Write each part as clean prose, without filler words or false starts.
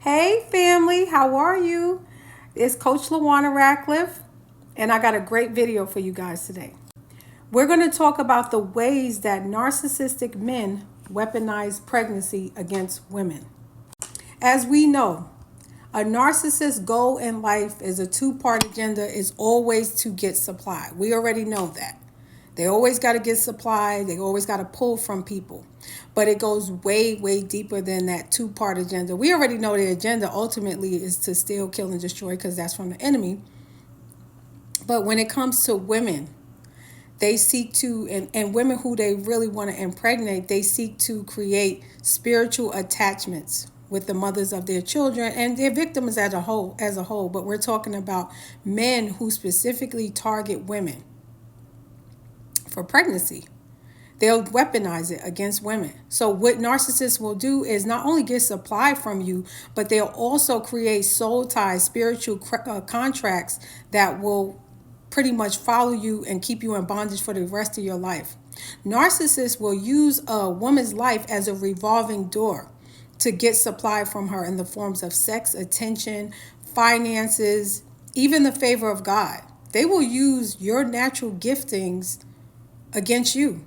Hey, family, how are you? It's Coach Lawana Ratcliffe, and I got a great video for you guys today. We're going to talk about the ways that narcissistic men weaponize pregnancy against women. As we know, a narcissist's goal in life is a two-part agenda is always to get supply. We already know that. They always got to get supply. They always got to pull from people. But it goes way, way deeper than that two-part agenda. We already know the agenda ultimately is to steal, kill, and destroy because that's from the enemy. But when it comes to women, they seek to, and women who they really want to impregnate, they seek to create spiritual attachments with the mothers of their children and their victims as a whole. But we're talking about men who specifically target women for pregnancy. They'll weaponize it against women. So what narcissists will do is not only get supply from you, but they'll also create soul ties, spiritual contracts that will pretty much follow you and keep you in bondage for the rest of your life. Narcissists will use a woman's life as a revolving door to get supply from her in the forms of sex, attention, finances, even the favor of God. They will use your natural giftings against you.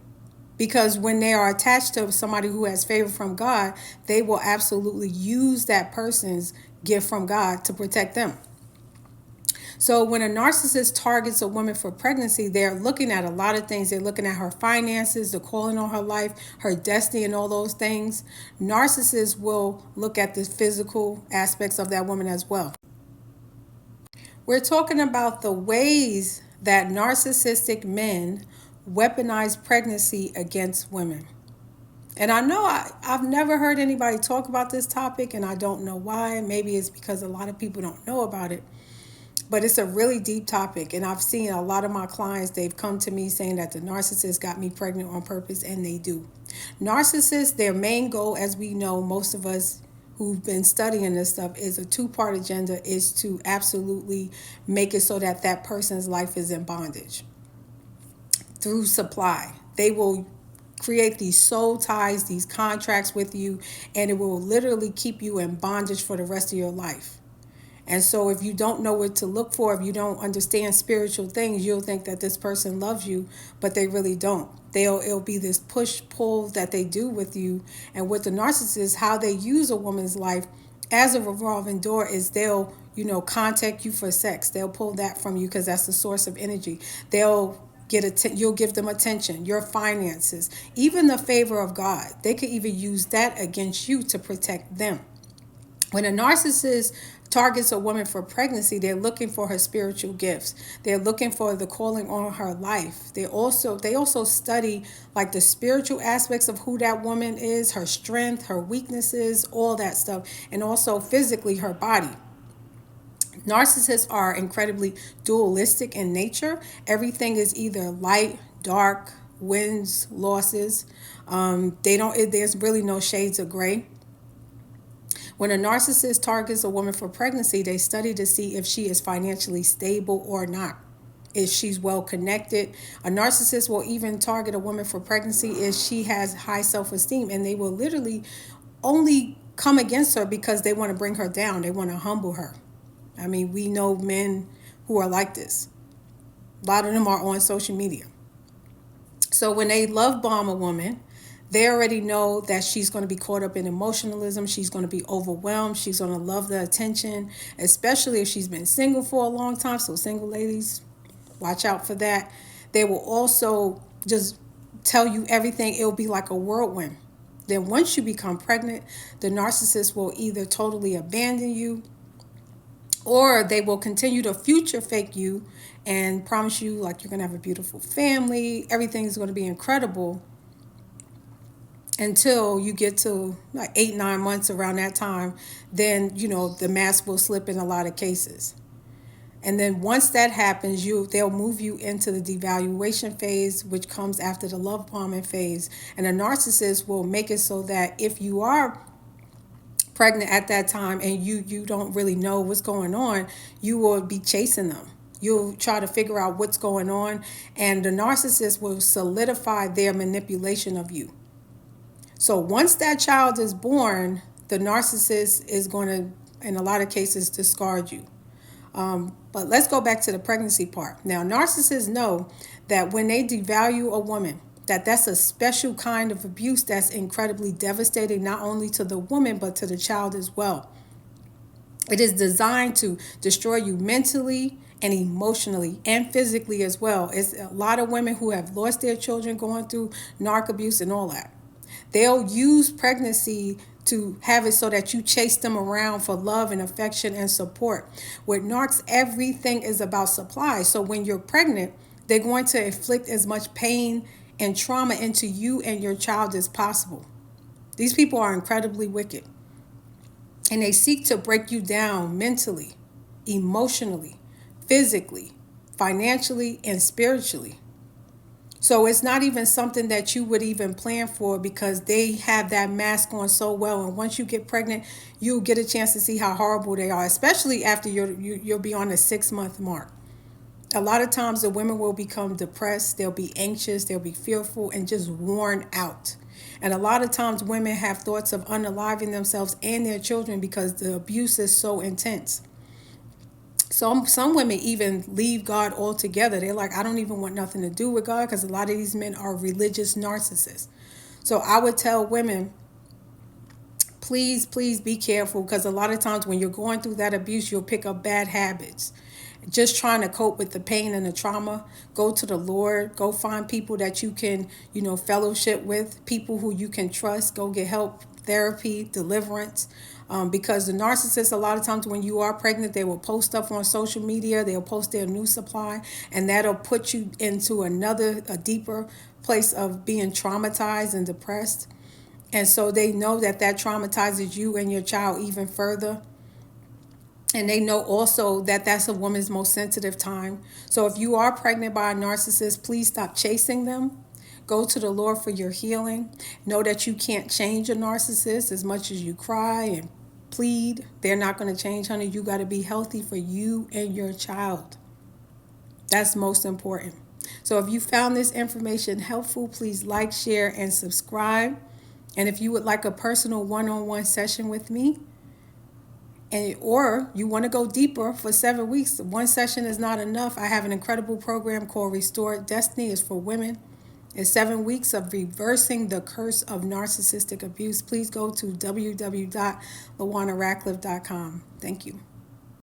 Because when they are attached to somebody who has favor from God, they will absolutely use that person's gift from God to protect them. So when a narcissist targets a woman for pregnancy, they're looking at a lot of things. They're looking at her finances, the calling on her life, her destiny, and all those things. Narcissists will look at the physical aspects of that woman as well. We're talking about the ways that narcissistic men weaponize pregnancy against women. And I know I've never heard anybody talk about this topic, and I don't know why. Maybe it's because a lot of people don't know about it. But it's a really deep topic, and I've seen a lot of my clients, they've come to me saying that the narcissist got me pregnant on purpose, and they do. Narcissists, their main goal, as we know, most of us who've been studying this stuff, is a two-part agenda, is to absolutely make it so that that person's life is in bondage through supply. They will create these soul ties, these contracts with you, and it will literally keep you in bondage for the rest of your life. And so if you don't know what to look for, if you don't understand spiritual things, you'll think that this person loves you, but they really don't. It'll be this push-pull that they do with you. And with the narcissist, how they use a woman's life as a revolving door is they'll, contact you for sex. They'll pull that from you because that's the source of energy. You'll give them attention, your finances, even the favor of God. They could even use that against you to protect them. When a narcissist targets a woman for pregnancy, they're looking for her spiritual gifts. They're looking for the calling on her life. They also study like the spiritual aspects of who that woman is, her strength, her weaknesses, all that stuff, and also physically her body. Narcissists are incredibly dualistic in nature. Everything is either light, dark, wins, losses. There's really no shades of gray. When a narcissist targets a woman for pregnancy, they study to see if she is financially stable or not, if she's well connected. A narcissist will even target a woman for pregnancy if she has high self-esteem, and they will literally only come against her because they want to bring her down. They want to humble her. I mean, we know men who are like this. A lot of them are on social media. So when they love bomb a woman, they already know that she's going to be caught up in emotionalism. She's going to be overwhelmed. She's going to love the attention, especially if she's been single for a long time. So single ladies, watch out for that. They will also just tell you everything. It'll be like a whirlwind. Then once you become pregnant, the narcissist will either totally abandon you, or they will continue to future fake you and promise you like you're going to have a beautiful family. Everything is going to be incredible until you get to like 8-9 months. Around that time, then the mask will slip in a lot of cases. And then once that happens, they'll move you into the devaluation phase, which comes after the love bombing phase. And a narcissist will make it so that if you are pregnant at that time and you don't really know what's going on, you will be chasing them. You'll try to figure out what's going on, and the narcissist will solidify their manipulation of you. So once that child is born, the narcissist is going to in a lot of cases, discard you. But let's go back to the pregnancy part. Now, narcissists know that when they devalue a woman, that's a special kind of abuse that's incredibly devastating, not only to the woman, but to the child as well. It is designed to destroy you mentally and emotionally and physically as well. It's a lot of women who have lost their children going through narc abuse and all that. They'll use pregnancy to have it so that you chase them around for love and affection and support. With narcs, everything is about supply. So when you're pregnant, they're going to inflict as much pain and trauma into you and your child as possible. These people are incredibly wicked. And they seek to break you down mentally, emotionally, physically, financially, and spiritually. So it's not even something that you would even plan for, because they have that mask on so well. And once you get pregnant, you'll get a chance to see how horrible they are, especially after you'll be on the 6-month mark. A lot of times the women will become depressed, they'll be anxious, they'll be fearful, and just worn out. And a lot of times women have thoughts of unaliving themselves and their children because the abuse is so intense. Some women even leave God altogether. They're like, I don't even want nothing to do with God, because a lot of these men are religious narcissists. So I would tell women, please, please be careful, because a lot of times when you're going through that abuse, you'll pick up bad habits. Just trying to cope with the pain and the trauma, go to the Lord. Go find people that you can, fellowship with, people who you can trust. Go get help, therapy, deliverance. Because the narcissists, a lot of times when you are pregnant, they will post stuff on social media. They'll post their new supply, and that'll put you into a deeper place of being traumatized and depressed. And so they know that traumatizes you and your child even further. And they know also that that's a woman's most sensitive time. So if you are pregnant by a narcissist, please stop chasing them. Go to the Lord for your healing. Know that you can't change a narcissist. As much as you cry and plead, they're not going to change, honey. You got to be healthy for you and your child. That's most important. So if you found this information helpful, please like, share, and subscribe. And if you would like a personal one-on-one session with me, or you want to go deeper for 7 weeks, one session is not enough. I have an incredible program called Restore Destiny. It's for women. It's 7 weeks of reversing the curse of narcissistic abuse. Please go to www.lawanarackliffe.com. Thank you.